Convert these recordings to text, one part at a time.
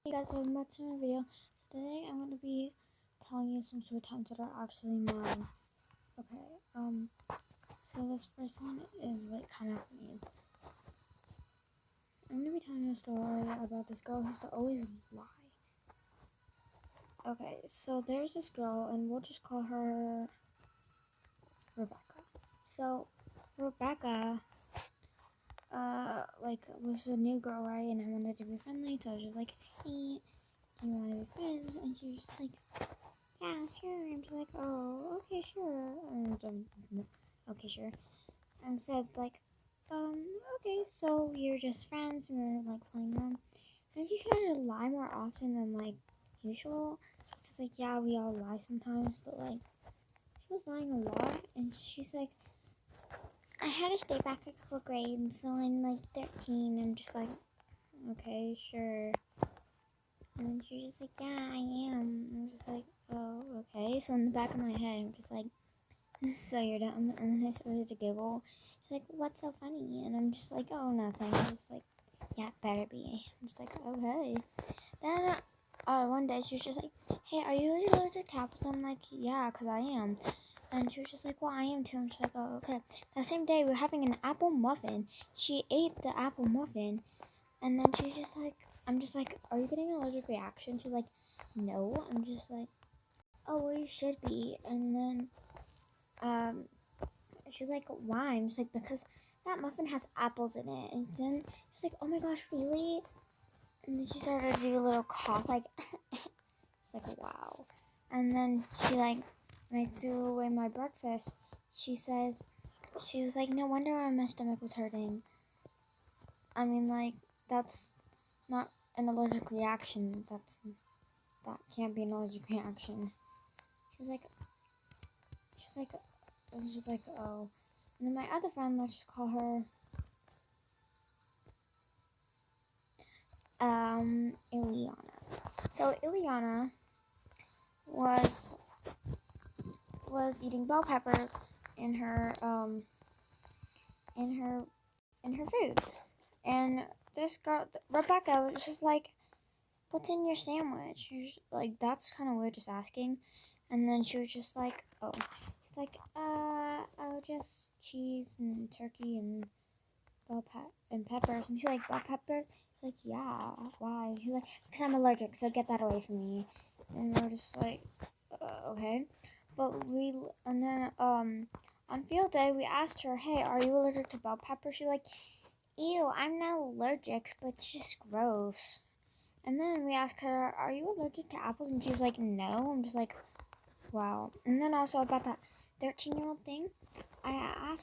Hey guys, welcome back to my video. So today I'm going to be telling you some story times that are actually mine. Okay, so this first one is like kind of funny. I'm going to be telling you a story about this girl who used to always lie. Okay, so there's this girl and we'll just call her Rebecca. So Rebecca, was a new girl, right? And I wanted to be friendly, so I was just like, hey, you want to be friends? And she was just like, yeah, sure. I'm just like, oh, okay, sure. And okay, sure. And said like, okay, so we're just friends. We're like playing around. And she started to lie more often than like usual. Cause like, yeah, we all lie sometimes, but like, she was lying a lot. And she's like, I had to stay back a couple grades, so I'm like 13. I'm just like, okay, sure. And then she was just like, yeah, I am. I'm just like, oh, okay. So in the back of my head, I'm just like, this is so you're dumb. And then I started to giggle. She's like, what's so funny? And I'm just like, oh, nothing. I'm just like, yeah, better be. I'm just like, okay. Then one day she was just like, hey, are you allergic to apples? I'm like, yeah, because I am. And she was just like, well, I am too. I'm just like, oh, okay. That same day, we were having an apple muffin. She ate the apple muffin. And then she's just like, I'm just like, are you getting an allergic reaction? She's like, no. I'm just like, oh, well, you should be. And then, she's like, why? I'm just like, because that muffin has apples in it. And then she's like, oh my gosh, really? And then she started to do a little cough, like, it's like, wow. And then she like, when I threw away my breakfast, she was like, no wonder why my stomach was hurting. I mean, like, that's not an allergic reaction. That can't be an allergic reaction. She's like, oh. And then my other friend, let's just call her, Ileana. So Ileana was eating bell peppers in her food, and this girl Rebecca was just like, what's in your sandwich? Like, that's kind of weird just asking. And then she was just like, oh, she's like, oh, just cheese and turkey and peppers. And she's like, bell pepper? She's like, yeah, why? She's like, because I'm allergic, so get that away from me. And we're just like, okay. And then, on field day, we asked her, hey, are you allergic to bell pepper? She's like, ew, I'm not allergic, but it's just gross. And then we asked her, are you allergic to apples? And she's like, no. I'm just like, wow. And then also about that 13-year-old thing, I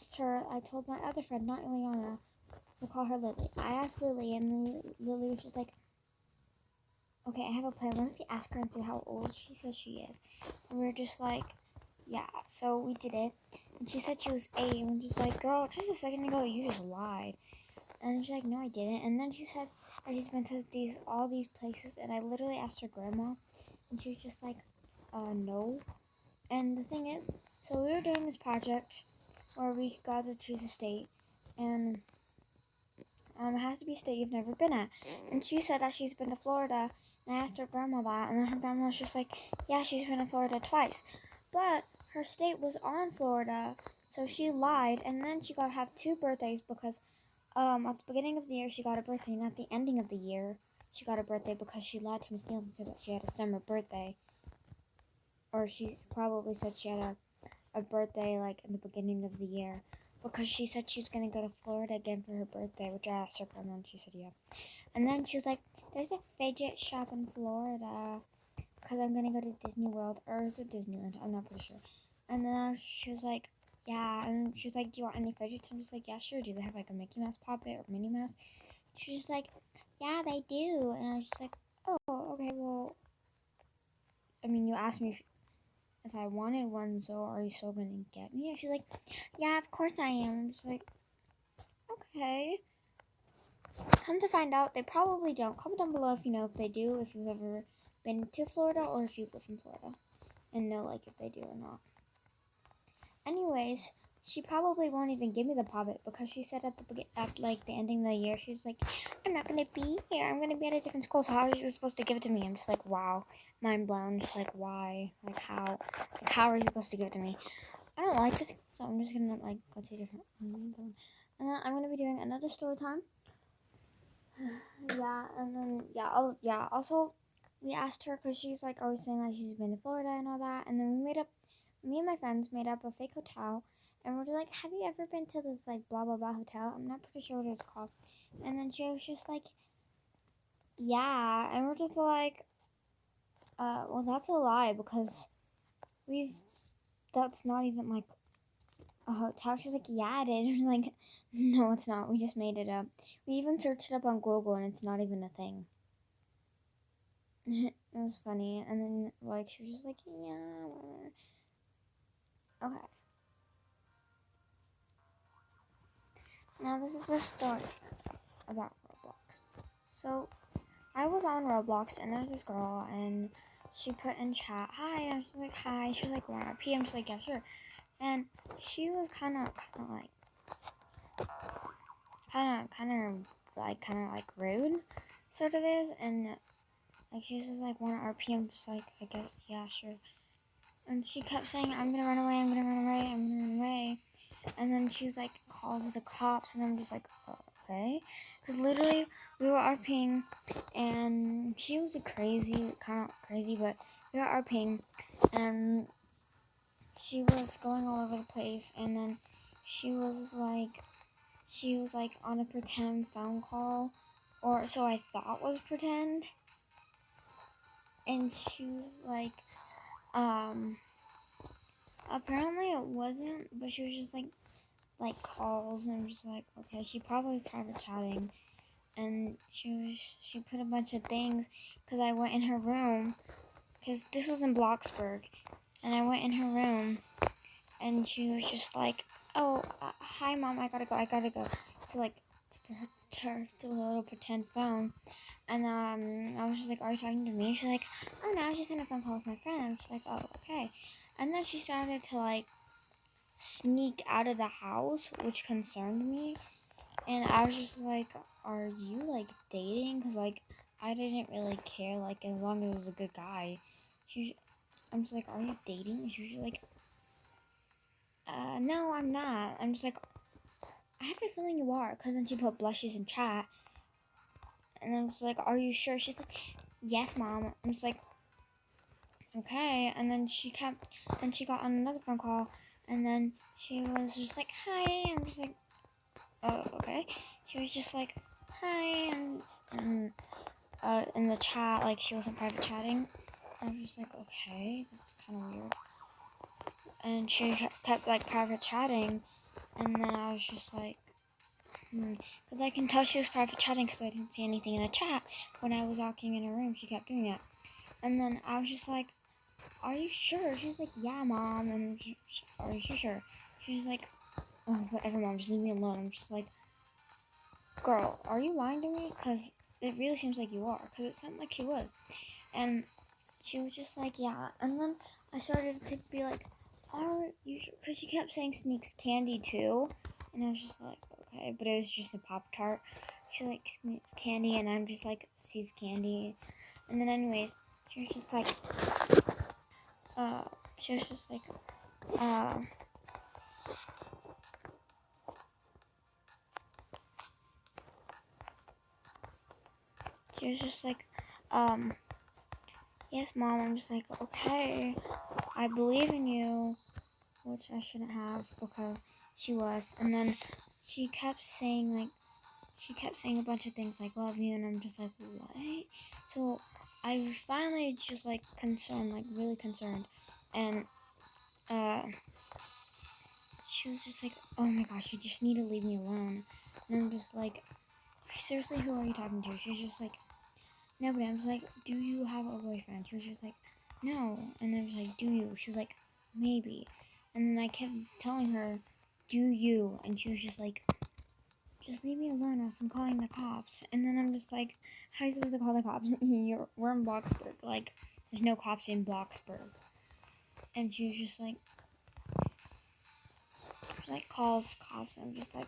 told my other friend, not Ileana, we'll call her Lily. I asked Lily, and Lily was just like, okay, I have a plan. What if we ask her and see how old she says she is? And we were just like, yeah. So we did it. And she said she was 8. And we're just like, girl, just a second ago, you just lied. And she's like, no, I didn't. And then she said that she's been to all these places. And I literally asked her grandma. And she was just like, no. And the thing is, so we were doing this project where we got to choose a state. And it has to be a state you've never been at. And she said that she's been to Florida. And I asked her grandma that. And then her grandma was just like, yeah, she's been to Florida twice. But her state was on Florida. So she lied. And then she got to have 2 birthdays because at the beginning of the year she got a birthday. And at the ending of the year she got a birthday because she lied to Miss Neal and said that she had a summer birthday. Or she probably said she had a birthday like in the beginning of the year. Because she said she was going to go to Florida again for her birthday, which I asked her grandma and she said yeah. And then she was like, there's a fidget shop in Florida because I'm going to go to Disney World, or is it Disneyland? I'm not pretty sure. And then she was like, yeah. And she was like, do you want any fidgets? I'm just like, yeah, sure. Do they have like a Mickey Mouse puppet or Minnie Mouse? She was just like, yeah, they do. And I was just like, oh, okay, well, I mean, you asked me if I wanted one, so are you still going to get me? And she's like, yeah, of course I am. I'm just like, okay. Come to find out, they probably don't. Comment down below if you know if they do, if you've ever been to Florida, or if you live in Florida, and know like if they do or not. Anyways, she probably won't even give me the Pobbit because she said at like the ending of the year, she's like, I'm not gonna be here. I'm gonna be at a different school. So how are you supposed to give it to me? I'm just like, wow, mind blown. Just like, why? Like how? Like how are you supposed to give it to me? I don't like this, so I'm just gonna like go to a different. And then I'm gonna be doing another story time. Yeah, and then yeah. Also, we asked her because she's like always saying that she's been to Florida and all that, and then me and my friends made up a fake hotel, and we're just like, have you ever been to this like blah blah blah hotel? I'm not pretty sure what it's called. And then she was just like, yeah, and we're just like, well that's a lie because we've that's not even like a hotel. She's like, yeah, it is. We're like, no, it's not. We just made it up. We even searched it up on Google, and it's not even a thing. It was funny, and then like she was just like, yeah, whatever. Okay. Now this is a story about Roblox. So I was on Roblox, and there's this girl, and she put in chat, hi. I was like, hi. She was like, 1 p.m. She's like, yeah, sure. And she was kind of like rude, sort of is, and like she was just like 1 RPM, just like I guess yeah, sure. And she kept saying, I'm gonna run away, I'm gonna run away, I'm gonna run away. And then she was like, calls the cops, and I'm just like, okay. Because literally, we were RPing, and she was kind of crazy, but we were RPing, and she was going all over the place, and then she was like on a pretend phone call, or so I thought was pretend, and she was like, apparently it wasn't, but she was just like calls, and I'm just like, okay, she probably private chatting, and she put a bunch of things, because I went in her room, because this was in Bloxburg, and I went in her room, and she was just like, oh, hi mom, I gotta go, to like, to a little pretend phone, and I was just like, are you talking to me? She's like, oh no, I was just on a phone call with my friend. I'm just like, oh, okay. And then she started to like sneak out of the house, which concerned me. And I was just like, are you like dating? Because like I didn't really care, like as long as it was a good guy. I'm just like, are you dating? And she was like, no, I'm not. I'm just like, I have a feeling you are. Because then she put blushes in chat. And I was like, are you sure? She's like, yes, mom. I'm just like, okay. And then she got on another phone call, and then she was just like, hi. I'm just like, oh, okay. She was just like, hi, and in the chat, like she wasn't private chatting. I was just like, okay, that's kind of weird. And she kept like private chatting, and then I was just like, because I can tell she was private chatting because I didn't see anything in the chat when I was walking in her room. She kept doing it, and then I was just like, are you sure? She's like, yeah, mom. And are you sure? She's like, oh, whatever, mom, just leave me alone. I'm just like, girl, are you lying to me? Because it really seems like you are, because it sounded like she was. And she was just like, yeah. And then I started to be like, are you sure? Because she kept saying sneaks candy too, and I was just like, okay, but it was just a Pop-Tart. She like sneaks candy, and I'm just like, sees candy. And then anyways, she was just like, she was just like, she was just like, yes, mom. I'm just like, okay, I believe in you, which I shouldn't have because she was. And then she kept saying a bunch of things like love you, and I'm just like, what? So I was finally just like concerned, like really concerned, and she was just like, oh my gosh, you just need to leave me alone. And I'm just like, seriously, who are you talking to? She was just like, nobody. I was like, do you have a boyfriend? She was just like, no. And I was like, do you? She was like, maybe. And then I kept telling her, do you? And she was just like, just leave me alone or else I'm calling the cops. And then I'm just like, how are you supposed to call the cops? We're in Bloxburg. Like, there's no cops in Bloxburg. And she was just like, she like calls cops. And I'm just like,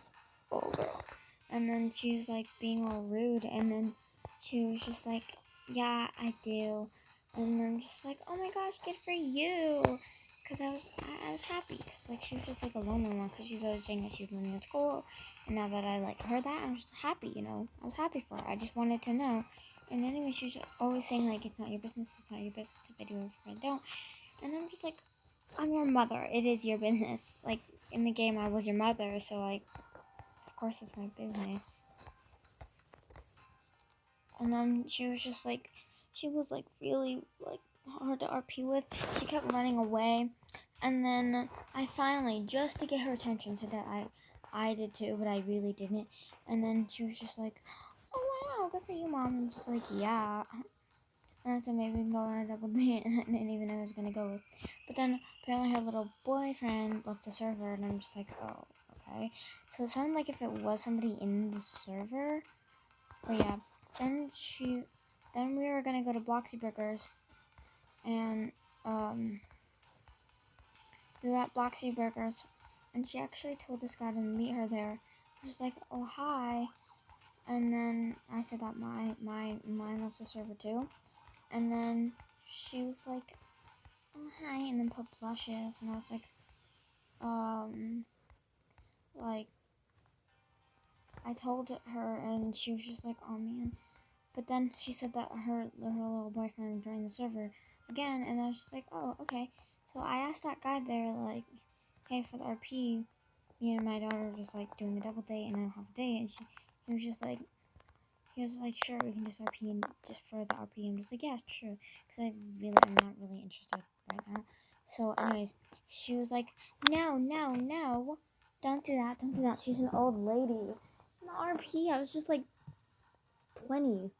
oh girl. And then she was like being all rude, and then she was just like, yeah, I do. And I'm just like, oh my gosh, good for you. Cause I was happy, cause like she was just like a lonely one, cause she's always saying that she's lonely at school, and now that I like heard that, I'm just happy, you know. I was happy for her. I just wanted to know. And anyway, she was always saying like, it's not your business, it's not your business if I do or if I don't. And I'm just like, I'm your mother. It is your business. Like in the game, I was your mother, so like, of course it's my business. And then she was just like, she was like really like hard to RP with. She kept running away, and then I finally, just to get her attention, said that I did too, but I really didn't. And then she was just like, oh wow, good for you, mom. I'm just like, yeah. And I said maybe we can go on a double date, and I didn't even know I was gonna go with. But then apparently her little boyfriend left the server, and I'm just like, oh, okay. So it sounded like if it was somebody in the server. But yeah, then we were gonna go to Bloxy Burgers, and we were at Bloxy Burgers, and she actually told this guy to meet her there. She was like, oh hi, and then I said that mine loves the server too, and then she was like, oh hi, and then put blushes, and I was like I told her, and she was just like, oh man. But then she said that her little boyfriend joined the server again, and I was just like, oh, okay. So I asked that guy there, like, hey, for the RP, me and my daughter were just like doing a double date and then half a date, and he was like, sure, we can just RP and just for the RP. I'm just like, yeah, sure, because I'm not really interested right now. So, anyways, she was like, no, don't do that. She's an old lady. In the RP, I was just like 20.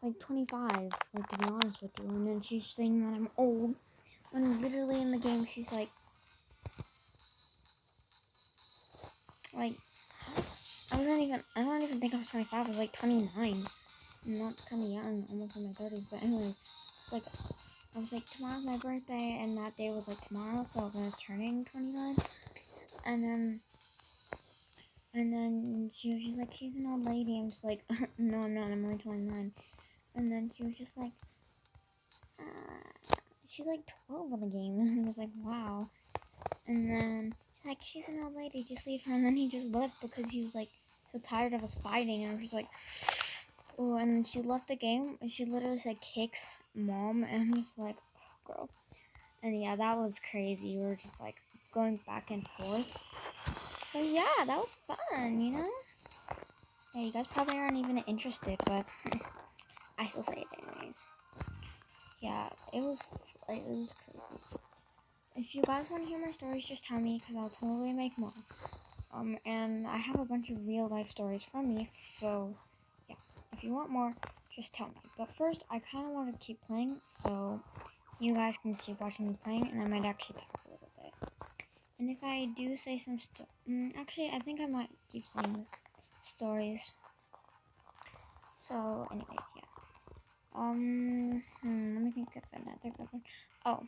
Like 25, like to be honest with you, and then she's saying that I'm old, when literally in the game she's like I don't even think I was 25, I was like 29, and that's kind of young, almost in my 30s, but anyway, I was like, tomorrow's my birthday, and that day was like tomorrow, so I was turning 29, and then she was just like, she's an old lady. I'm just like, no, I'm not, I'm only 29, and then she was just like, she's like 12 in the game, and I was like, wow. And then like, she's an old lady, just leave her. And then he just left because he was like so tired of us fighting, and I was just like, oh. And then she left the game, and she literally said kicks mom, and I'm just like, oh, girl. And yeah, that was crazy. We were just like going back and forth. So yeah, that was fun, you know. Yeah, you guys probably aren't even interested, but I still say it anyways. Yeah, it was crazy. If you guys want to hear my stories, just tell me, because I'll totally make more. And I have a bunch of real life stories from me, so yeah, if you want more, just tell me. But first, I kind of want to keep playing, so you guys can keep watching me playing, and I might actually talk a little bit. And if I do say some actually, I think I might keep saying stories. So, anyways, yeah. Let me think of another good one. Oh.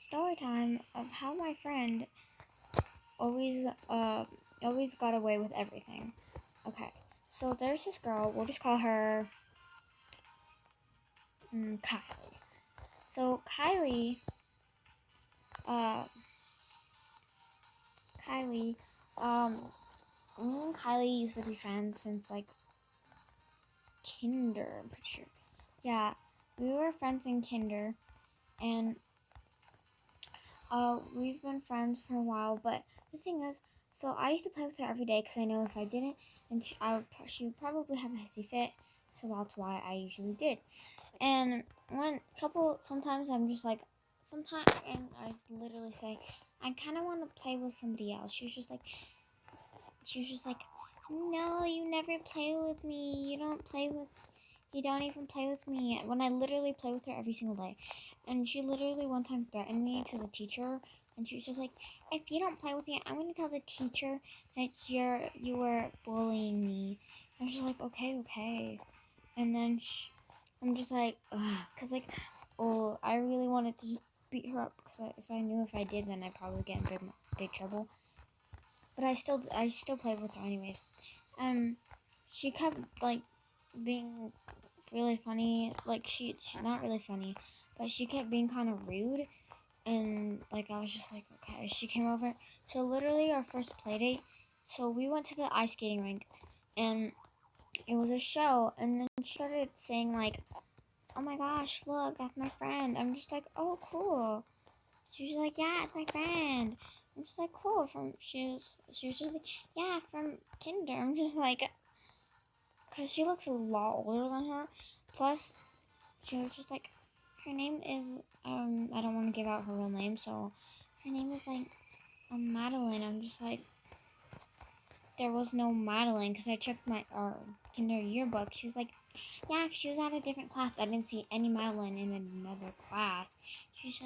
Story time of how my friend always got away with everything. Okay, so there's this girl, we'll just call her Kylie. So Kylie, me and Kylie used to be friends since like kinder, I'm pretty sure. Yeah, we were friends in kinder, and we've been friends for a while, but the thing is, so I used to play with her every day because I know if I didn't, then she would probably have a hissy fit, so that's why I usually did. And sometimes I'm just like, and I literally say, I kind of want to play with somebody else. She was just like, no, you never play with me. You don't even play with me. When I literally play with her every single day. And she literally one time threatened me to the teacher, and she was just like, if you don't play with me, I'm going to tell the teacher that you were bullying me. I was just like, okay. And then I'm just like, ugh, because like, oh, I really wanted to just beat her up because if I did, then I'd probably get in big trouble. But I still played with her anyways. She kept like being really funny. Like she's not really funny, but she kept being kind of rude. And like I was just like, okay. She came over. So literally our first play date. So we went to the ice skating rink, and it was a show. And then she started saying like, "Oh my gosh, look, that's my friend." I'm just like, "Oh, cool." She was like, "Yeah, it's my friend." I'm just like, "Cool." She was just like, "Yeah, from kinder." I'm just like, cause she looks a lot older than her. Plus, she was just like, her name is I don't want to give out her real name, so her name is like Madeline. I'm just like, there was no Madeline because I checked my kinder yearbook. She was like, yeah, she was at a different class. I didn't see any Madeline in another class. She's like.